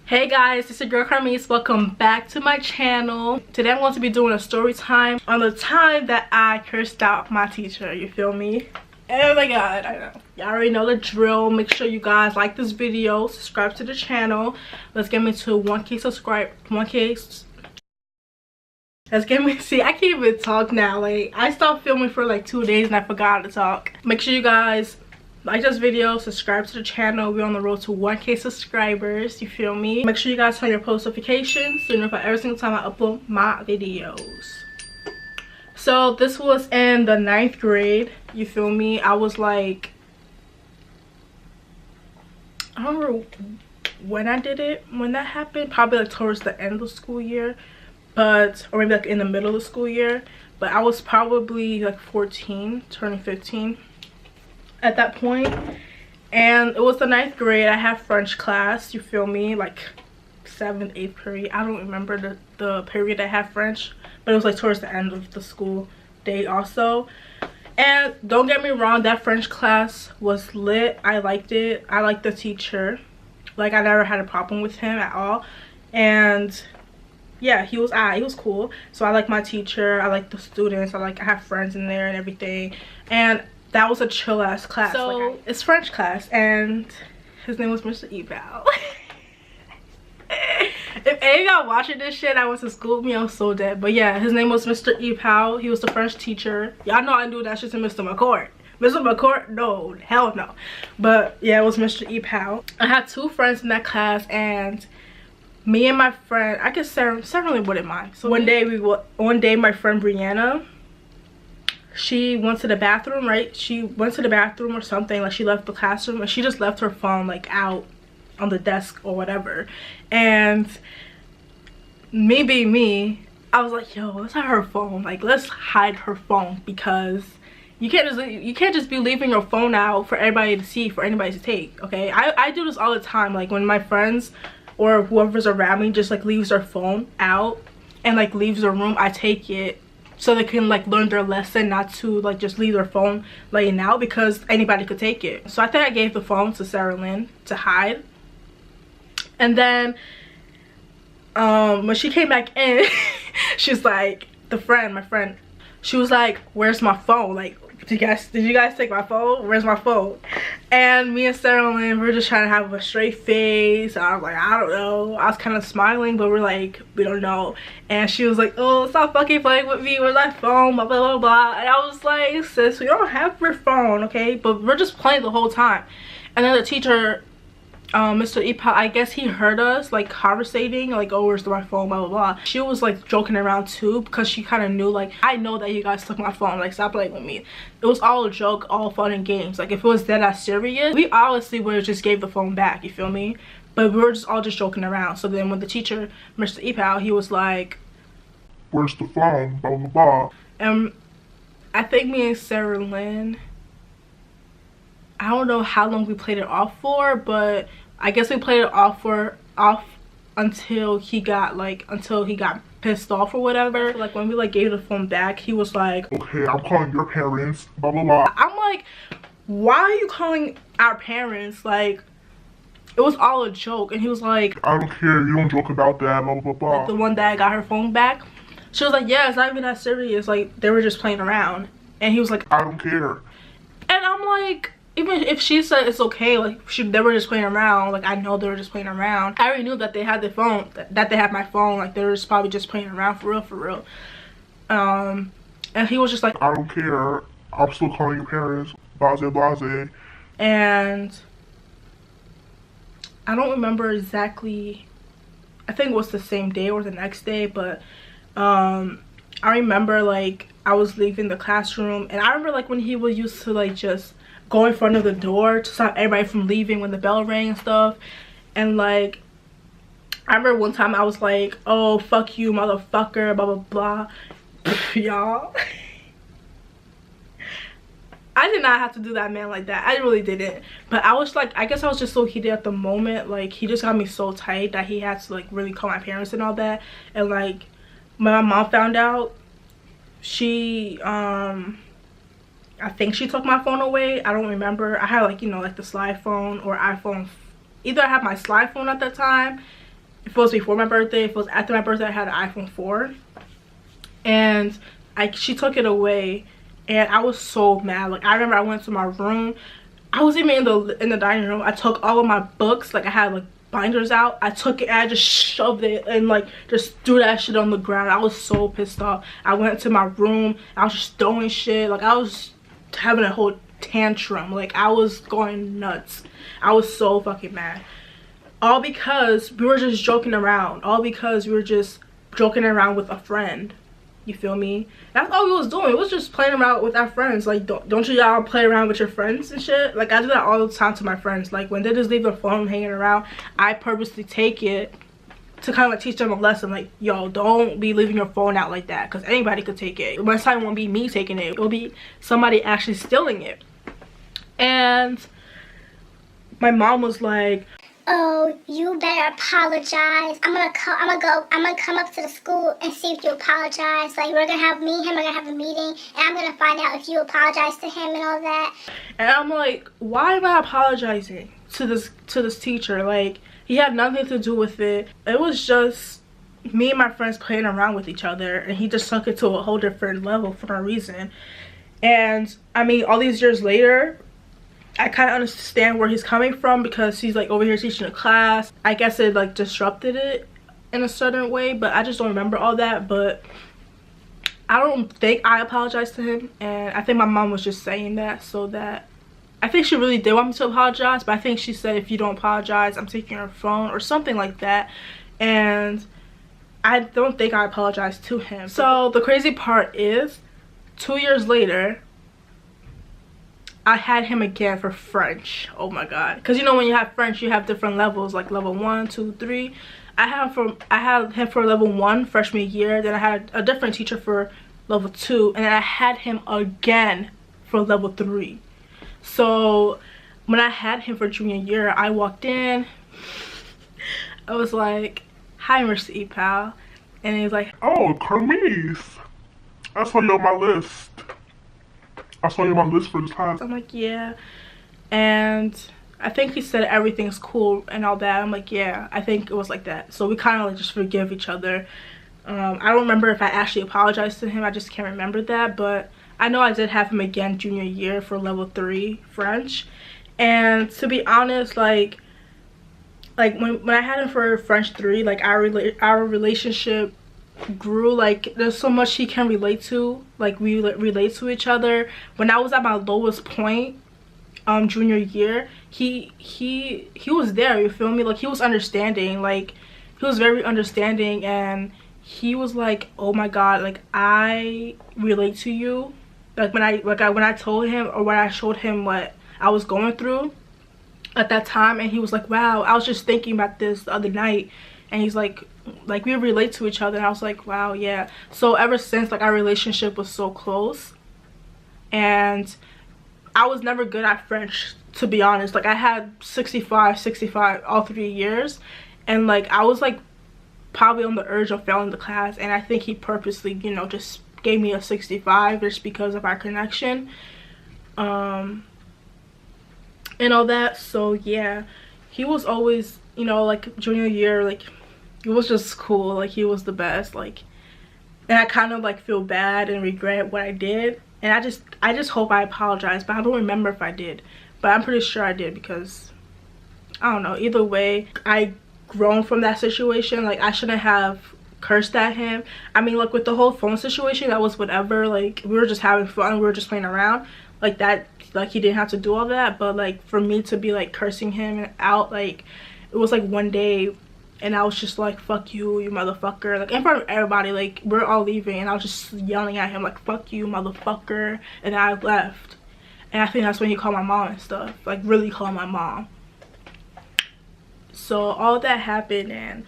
Hey guys, it's your girl Carmise. Welcome back to my channel. Today I'm going to be doing a story time on the time that I cursed out my teacher. You feel me? Oh my god, I know. Y'all already know the drill. Make sure you guys like this video, subscribe to the channel. Let's get me to 1K subscribe. 1K. Let's get me. See, I can't even talk now. Like, I stopped filming for like 2 days and I forgot to talk. Make sure you guys like this video, subscribe to the channel. We're on the road to 1K subscribers. You feel me? Make sure you guys turn your post notifications so you know about every single time I upload my videos. So this was in the 9th grade. You feel me? I was like, I don't remember when I did it, when that happened. Probably like towards the end of the school year, but or maybe like in the middle of the school year. But I was probably like 14, turning 15 at that point. And it was the 9th grade. I had French class, you feel me, like 7th, 8th period. I don't remember the period I had French, but it was like towards the end of the school day also. And don't get me wrong, that French class was lit. I liked it. I liked the teacher. Like, I never had a problem with him at all. And yeah, he was cool. So I like my teacher, I like the students, I have friends in there and everything. And that was a chill ass class. So like, it's French class and his name was Mr. Eval. If any of y'all watching this shit, I went to school with me, I was so dead. But yeah, his name was Mr. Eval. He was the French teacher. Y'all know I knew that shit to Mr. McCourt. Mr. McCourt? No, hell no. But yeah, it was Mr. Eval. I had 2 friends in that class, and me and my friend, I guess Sarah really wouldn't mind. So one day my friend Brianna, she went to the bathroom, right? She went to the bathroom or something, like she left the classroom and she just left her phone like out on the desk or whatever. And me being me, I was like, yo, let's hide her phone. Like, let's hide her phone, because you can't just be leaving your phone out for everybody to see, for anybody to take, okay? I do this all the time. Like, when my friends or whoever's around me just like leaves their phone out and like leaves the room, I take it so they can like learn their lesson not to like just leave their phone laying out, because anybody could take it. So I think I gave the phone to Sarah Lynn to hide. And then when she came back in, she's like, my friend, she was like, where's my phone? Like, did you guys take my phone? Where's my phone? And me and Sarah Lynn, we're just trying to have a straight face. I was like, I don't know. I was kind of smiling, but we're like, we don't know. And she was like, oh, stop fucking playing with me. Where's my phone? Blah, blah, blah, blah. And I was like, sis, we don't have your phone, okay? But we're just playing the whole time. And then the teacher, Mr. Eval, I guess he heard us like conversating, like, oh, where's my phone, blah blah blah. She was like joking around too, because she kind of knew, like, I know that you guys took my phone, like, stop playing with me. It was all a joke, all fun and games. Like, if it was that serious, we honestly would have just gave the phone back, you feel me? But we were just all just joking around. So then when the teacher, Mr. Eval, he was like, where's the phone, blah blah blah. And I think me and Sarah Lynn, I don't know how long we played it off for, but I guess we played it off until he got pissed off or whatever. So, like, when we like gave the phone back, he was like, okay, I'm calling your parents, blah blah blah. I'm like, why are you calling our parents? Like, it was all a joke. And he was like, I don't care, you don't joke about that, blah blah blah. Like, the one that got her phone back, she was like, yeah, it's not even that serious, like, they were just playing around. And he was like, I don't care. And I'm like, even if she said it's okay, like, they were just playing around, like, I know they were just playing around. I already knew that they had the phone, that they had my phone, like, they were just probably just playing around for real. And he was just like, I don't care, I'm still calling your parents, blase. And I don't remember exactly, I think it was the same day or the next day, but I remember, like, I was leaving the classroom, and I remember, like, when he was used to, like, just go in front of the door to stop everybody from leaving when the bell rang and stuff. And like, I remember one time I was like, oh, fuck you, motherfucker, blah blah blah. Y'all, I did not have to do that man like that. I really didn't. But I was like, I guess I was just so heated at the moment. Like, he just got me so tight that he had to like really call my parents and all that. And like, when my mom found out, she I think she took my phone away. I don't remember. I had like, you know, like the slide phone or iPhone. Either I had my slide phone at that time it was before my birthday, if it was after my birthday, I had an iPhone 4, and she took it away, and I was so mad. Like, I remember I went to my room. I was even in the dining room. I took all of my books, like I had like binders out. I took it and I just shoved it and like just threw that shit on the ground. I was so pissed off. I went to my room. I was just throwing shit. Like, I was having a whole tantrum. Like, I was going nuts. I was so fucking mad. All because we were just joking around. All because we were just joking around with a friend. You feel me? That's all we was doing. We was just playing around with our friends. Like, don't you y'all play around with your friends and shit? Like, I do that all the time to my friends. Like, when they just leave their phone hanging around, I purposely take it to kind of like teach them a lesson. Like, yo, don't be leaving your phone out like that, because anybody could take it. Next time it won't be me taking it. It will be somebody actually stealing it. And my mom was like, oh, you better apologize. I'm gonna come up to the school and see if you apologize. Like, we're gonna have me and him, we're gonna have a meeting, and I'm gonna find out if you apologize to him and all that. And I'm like, why am I apologizing to this teacher? Like, he had nothing to do with it. It was just me and my friends playing around with each other, and he just took it to a whole different level for no reason. And I mean, all these years later, I kind of understand where he's coming from, because he's like over here teaching a class. I guess it like disrupted it in a certain way, but I just don't remember all that. But I don't think I apologized to him, and I think my mom was just saying that so that I think she really did want me to apologize, but I think she said, if you don't apologize, I'm taking your phone or something like that. And I don't think I apologized to him. So the crazy part is, 2 years later, I had him again for French. Oh my god. Because you know, when you have French, you have different levels, like level 1, 2, 3. I had him for level 1 freshman year. Then I had a different teacher for level 2. And then I had him again for level 3. So when I had him for junior year, I walked in. I was like, hi, Mr. E-Pal. And he was like, oh, Carmise. I saw you on my list. I saw you on my list for this class. I'm like, yeah. And I think he said everything's cool and all that. I'm like, yeah, I think it was like that. So we kind of like just forgive each other. I don't remember if I actually apologized to him. I just can't remember that. But I know I did have him again junior year for level 3 French. And to be honest, like when I had him for French 3, like our relationship grew. Like, there's so much he can relate to. Like, we relate to each other. When I was at my lowest point junior year, he was there, you feel me? Like, he was understanding. Like, he was very understanding, and he was like, oh my god, like, I relate to you. Like, when I told him, or when I showed him what I was going through at that time, and he was like, wow, I was just thinking about this the other night. And he's like we relate to each other. And I was like, wow, yeah. So ever since, like, our relationship was so close. And I was never good at French, to be honest. Like, I had 65 all 3 years, and like I was like probably on the urge of failing the class, and I think he purposely, you know, just gave me a 65 just because of our connection and all that. So yeah, he was always, you know, like junior year, like, it was just cool. Like, he was the best. Like, and I kind of like feel bad and regret what I did, and I just hope I apologized, but I don't remember if I did. But I'm pretty sure I did, because I don't know, either way, I grown from that situation. Like, I shouldn't have cursed at him. I mean, like, with the whole phone situation, that was whatever. Like, we were just having fun, we were just playing around like that. Like, he didn't have to do all that. But like, for me to be like cursing him out, like, it was like one day, and I was just like, fuck you, you motherfucker, like in front of everybody. Like, we're all leaving, and I was just yelling at him like, fuck you, motherfucker. And I left, and I think that's when he called my mom and stuff, like really called my mom. So all that happened, and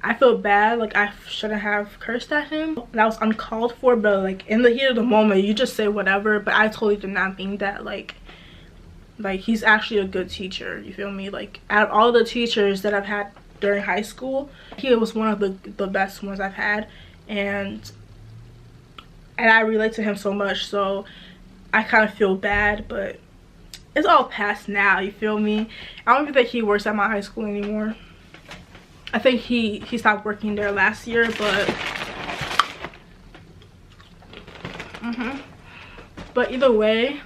I feel bad. Like, I shouldn't have cursed at him. That was uncalled for, but like in the heat of the moment, you just say whatever. But I totally did not mean that. Like he's actually a good teacher, you feel me? Like, out of all the teachers that I've had during high school, he was one of the best ones I've had, and I relate to him so much. So I kind of feel bad, but it's all past now, you feel me? I don't even think he works at my high school anymore. I think he stopped working there last year, but but either way,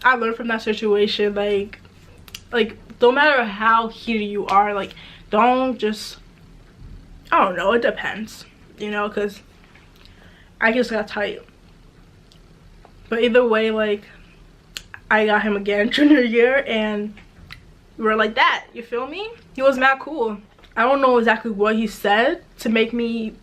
I learned from that situation, like no matter how heated you are, like don't just, I don't know, it depends, you know, because I just got tight. But either way, like I got him again junior year, and we were like that, you feel me? He was mad cool. I don't know exactly what he said to make me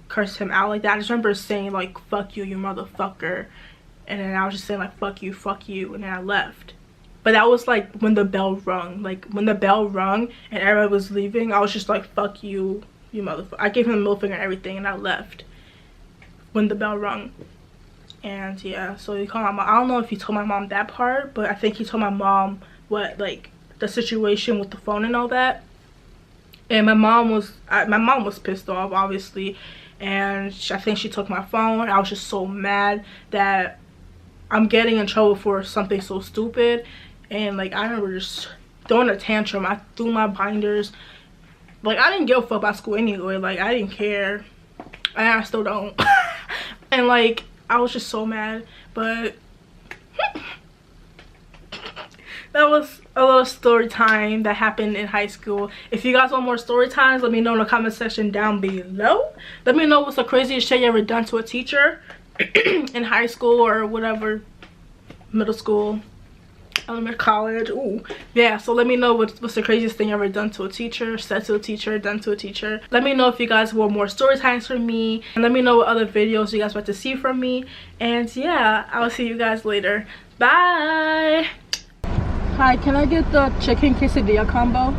curse him out like that. I just remember saying like, fuck you, you motherfucker, and then I was just saying like, fuck you, and then I left. But that was like when the bell rung. Like when the bell rung and everybody was leaving, I was just like, fuck you, you motherfucker. I gave him a middle finger and everything, and I left when the bell rung. And yeah, so he called my mom. I don't know if he told my mom that part, but I think he told my mom what, like the situation with the phone and all that. And my mom was pissed off, obviously, and I think she took my phone. I was just so mad that I'm getting in trouble for something so stupid. And like I remember just throwing a tantrum. I threw my binders. Like I didn't give a fuck about school anyway. Like I didn't care, and I still don't. And like I was just so mad. But that was a little story time that happened in high school. If you guys want more story times, let me know in the comment section down below. Let me know what's the craziest shit you ever done to a teacher in high school or whatever, middle school, elementary, college. Ooh, yeah. So let me know what's the craziest thing you ever done to a teacher, said to a teacher, done to a teacher. Let me know if you guys want more story times from me, and let me know what other videos you guys want to see from me. And yeah, I'll see you guys later. Bye. Hi, can I get the chicken quesadilla combo?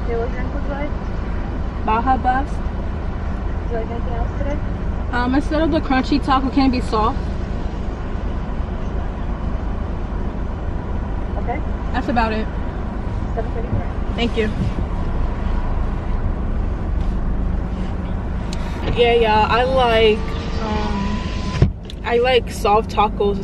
Okay, what drink would you like? Baja Blast. Would you like anything else today? Instead of the crunchy taco, can it be soft? Okay. That's about it. $7.34. Thank you. Yeah, I like soft tacos